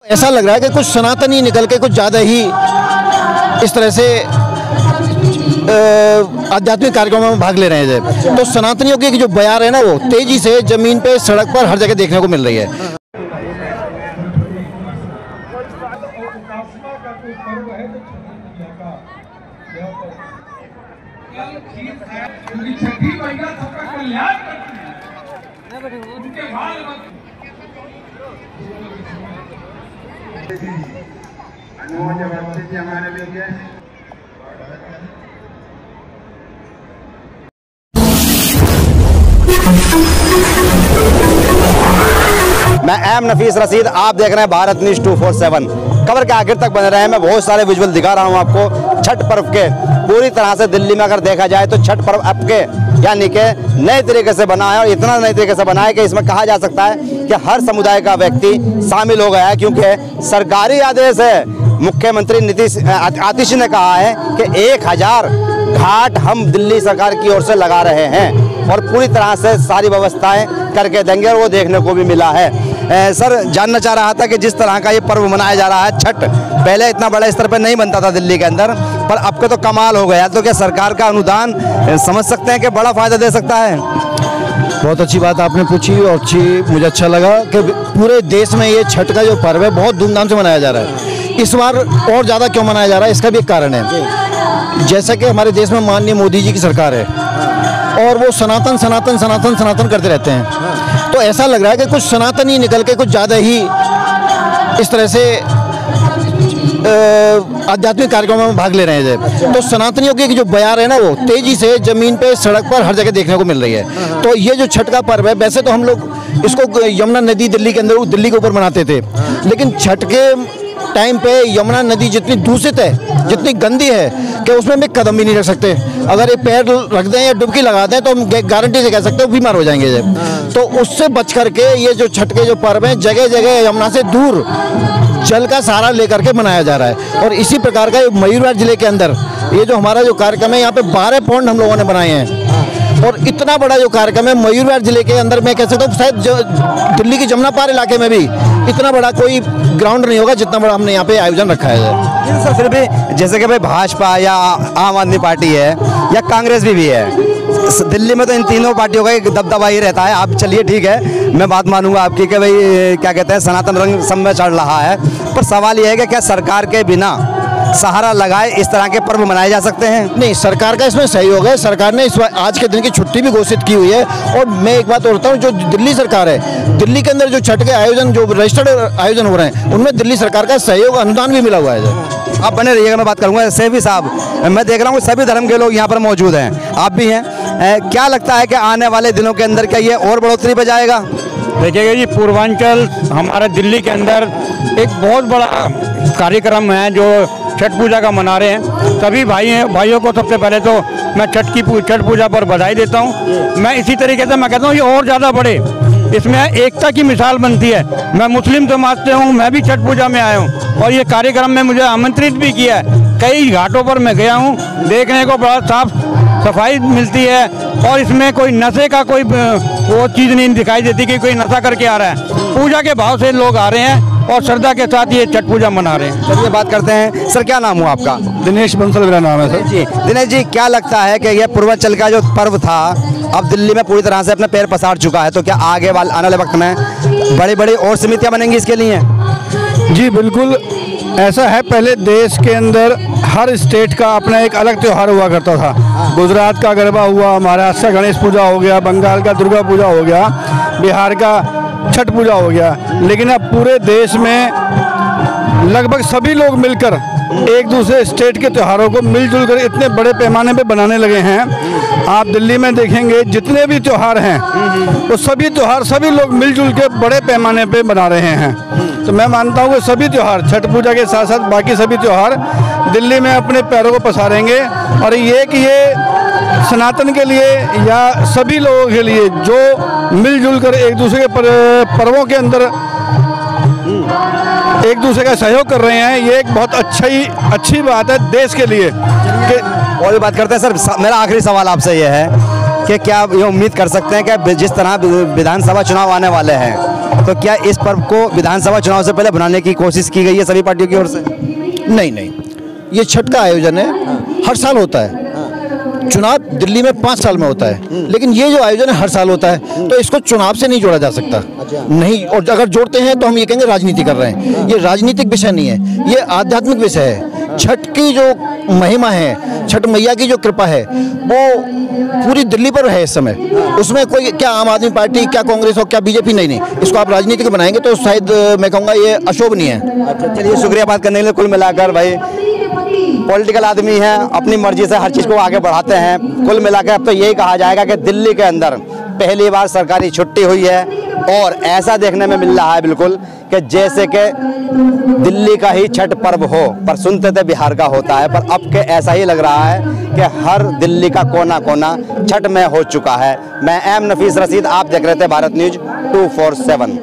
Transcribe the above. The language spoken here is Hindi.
ऐसा लग रहा है कि कुछ सनातनी निकल के कुछ ज़्यादा ही इस तरह से आध्यात्मिक कार्यक्रमों में भाग ले रहे हैं। तो सनातनियों की जो बयार है ना, वो तेजी से जमीन पे, सड़क पर, हर जगह देखने को मिल रही है। मैं एम नफीस रशीद, आप देख रहे हैं भारत न्यूज़ 247। खबर के आखिर तक बने रहे हैं। मैं बहुत सारे विजुअल दिखा रहा हूं आपको छठ पर्व के। पूरी तरह से दिल्ली में अगर देखा जाए तो छठ पर्व अब के यानी कि नए तरीके से बना है, और इतना नए तरीके से बना है कि इसमें कहा जा सकता है कि हर समुदाय का व्यक्ति शामिल हो गया है, क्योंकि सरकारी आदेश है। मुख्यमंत्री आतिश ने कहा है कि 1000 घाट हम दिल्ली सरकार की ओर से लगा रहे हैं और पूरी तरह से सारी व्यवस्थाएं करके देंगे, और वो देखने को भी मिला है। सर, जानना चाह रहा था कि जिस तरह का ये पर्व मनाया जा रहा है छठ, पहले इतना बड़ा स्तर पर नहीं बनता था दिल्ली के अंदर, पर अब के तो कमाल हो गया। तो क्या सरकार का अनुदान समझ सकते हैं कि बड़ा फायदा दे सकता है? बहुत अच्छी बात आपने पूछी, और मुझे अच्छा लगा कि पूरे देश में ये छठ का जो पर्व है बहुत धूमधाम से मनाया जा रहा है। इस बार और ज़्यादा क्यों मनाया जा रहा है, इसका भी एक कारण है। जैसा कि हमारे देश में माननीय मोदी जी की सरकार है और वो सनातन सनातन सनातन सनातन करते रहते हैं, तो ऐसा लग रहा है कि कुछ सनातनी निकल के कुछ ज़्यादा ही इस तरह से आध्यात्मिक कार्यक्रमों में भाग ले रहे हैं। तो सनातनियों की जो बयार है ना, वो तेजी से जमीन पे, सड़क पर, हर जगह देखने को मिल रही है। तो ये जो छठ का पर्व है, वैसे तो हम लोग इसको यमुना नदी दिल्ली के अंदर, दिल्ली के ऊपर मनाते थे, लेकिन छठ के टाइम पे यमुना नदी जितनी दूषित है, जितनी गंदी है कि उसमें भी कदम भी नहीं रख सकते। अगर ये पैर रख दें या डुबकी लगा दें तो हम गारंटी से कह सकते हैं बीमार हो जाएंगे। तो उससे बच करके ये जो छठ के जो पर्व है, जगह जगह यमुना से दूर जल का सहारा लेकर के मनाया जा रहा है। और इसी प्रकार का मयूरभंज जिले के अंदर ये जो हमारा जो कार्यक्रम है, यहाँ पे 12 पॉइंट हम लोगों ने बनाए हैं, और इतना बड़ा जो कार्यक्रम है मयूरभंज जिले के अंदर, मैं कह सकता हूँ शायद दिल्ली की जमुना पार इलाके में भी इतना बड़ा कोई ग्राउंड नहीं होगा जितना बड़ा हमने यहाँ पे आयोजन रखा है। सर, फिर भी जैसे कि भाई भाजपा या आम आदमी पार्टी है या कांग्रेस भी है, दिल्ली में तो इन तीनों पार्टियों का एक दबदबा ही रहता है। आप चलिए ठीक है, मैं बात मानूंगा आपकी कि भाई क्या कहते हैं, सनातन रंग सब में चढ़ रहा है, पर सवाल यह है कि क्या सरकार के बिना सहारा लगाए इस तरह के पर्व मनाए जा सकते हैं? नहीं, सरकार का इसमें सहयोग है। सरकार ने इस आज के दिन की छुट्टी भी घोषित की हुई है। और मैं एक बात और बताऊँ, जो दिल्ली सरकार है, दिल्ली के अंदर जो छठ के आयोजन, जो रजिस्टर्ड आयोजन हो रहे हैं, उनमें दिल्ली सरकार का सहयोग, अनुदान भी मिला हुआ है। आप बने रहिएगा, मैं बात करूँगा। सैफी साहब, मैं देख रहा हूँ सभी धर्म के लोग यहाँ पर मौजूद हैं, आप भी हैं। क्या लगता है कि आने वाले दिनों के अंदर क्या ये और बढ़ोतरी पे जाएगा? देखिएगा जी, पूर्वांचल हमारे दिल्ली के अंदर एक बहुत बड़ा कार्यक्रम है जो छठ पूजा का मना रहे हैं। सभी भाइयों को सबसे पहले तो मैं छठ पूजा पर बधाई देता हूं। मैं इसी तरीके से मैं कहता हूं ये और ज़्यादा बढ़े, इसमें एकता की मिसाल बनती है। मैं मुस्लिम समाज से हूं, मैं भी छठ पूजा में आया हूं, और ये कार्यक्रम में मुझे आमंत्रित भी किया है। कई घाटों पर मैं गया हूं, देखने को बड़ा साफ सफाई मिलती है, और इसमें कोई नशे का कोई वो चीज़ नहीं दिखाई देती कि कोई नशा करके आ रहा है। पूजा के भाव से लोग आ रहे हैं और श्रद्धा के साथ ये छठ पूजा मना रहे हैं। चलिए बात करते हैं। सर, क्या नाम हुआ आपका? दिनेश बंसल मेरा नाम है सर। जी दिनेश जी, क्या लगता है कि यह पूर्वांचल का जो पर्व था अब दिल्ली में पूरी तरह से अपने पैर पसार चुका है, तो क्या आगे आने वाले वक्त में बड़ी बड़ी और समितियां बनेंगी इसके लिए? जी बिल्कुल, ऐसा है। पहले देश के अंदर हर स्टेट का अपना एक अलग त्यौहार हुआ करता था। गुजरात का गरबा हुआ, महाराष्ट्र का गणेश पूजा हो गया, बंगाल का दुर्गा पूजा हो गया, बिहार का छठ पूजा हो गया। लेकिन अब पूरे देश में लगभग सभी लोग मिलकर एक दूसरे स्टेट के त्योहारों को मिलजुल कर इतने बड़े पैमाने पे बनाने लगे हैं। आप दिल्ली में देखेंगे जितने भी त्योहार हैं वो सभी त्योहार सभी लोग मिलजुल के बड़े पैमाने पे बना रहे हैं। तो मैं मानता हूँ कि सभी त्योहार, छठ पूजा के साथ साथ बाकी सभी त्योहार दिल्ली में अपने पैरों को पसारेंगे, और ये कि ये सनातन के लिए या सभी लोगों के लिए जो मिलजुल कर एक दूसरे के पर्वों के अंदर एक दूसरे का सहयोग कर रहे हैं, ये एक बहुत अच्छी बात है देश के लिए। और भी बात करते हैं सर, मेरा आखिरी सवाल आपसे ये है कि क्या ये उम्मीद कर सकते हैं कि जिस तरह विधानसभा चुनाव आने वाले हैं, तो क्या इस पर्व को विधानसभा चुनाव से पहले बनाने की कोशिश की गई है सभी पार्टियों की ओर से? नहीं, ये छठ का आयोजन है, हर साल होता है। चुनाव दिल्ली में 5 साल में होता है, लेकिन ये जो आयोजन है हर साल होता है, तो इसको चुनाव से नहीं जोड़ा जा सकता। नहीं, और अगर जोड़ते हैं तो हम ये कहेंगे राजनीति कर रहे हैं। ये राजनीतिक विषय नहीं है, ये आध्यात्मिक विषय है। छठ की जो महिमा है, छठ मैया की जो कृपा है, वो पूरी दिल्ली पर है इस समय। उसमें कोई क्या आम आदमी पार्टी, क्या कांग्रेस और क्या बीजेपी, नहीं, इसको आप राजनीतिक बनाएंगे तो शायद मैं कहूँगा ये अशोभनीय है। अच्छा, चलिए, शुक्रिया बात करने के लिए। कुल मिलाकर भाई पॉलिटिकल आदमी हैं, अपनी मर्जी से हर चीज़ को आगे बढ़ाते हैं। कुल मिलाकर अब तो यही कहा जाएगा कि दिल्ली के अंदर पहली बार सरकारी छुट्टी हुई है और ऐसा देखने में मिल रहा है बिल्कुल कि जैसे कि दिल्ली का ही छठ पर्व हो, पर सुनते थे बिहार का होता है, पर अब के ऐसा ही लग रहा है कि हर दिल्ली का कोना कोना छठ में हो चुका है। मैं एम नफीस रशीद, आप देख रहे थे भारत न्यूज 247।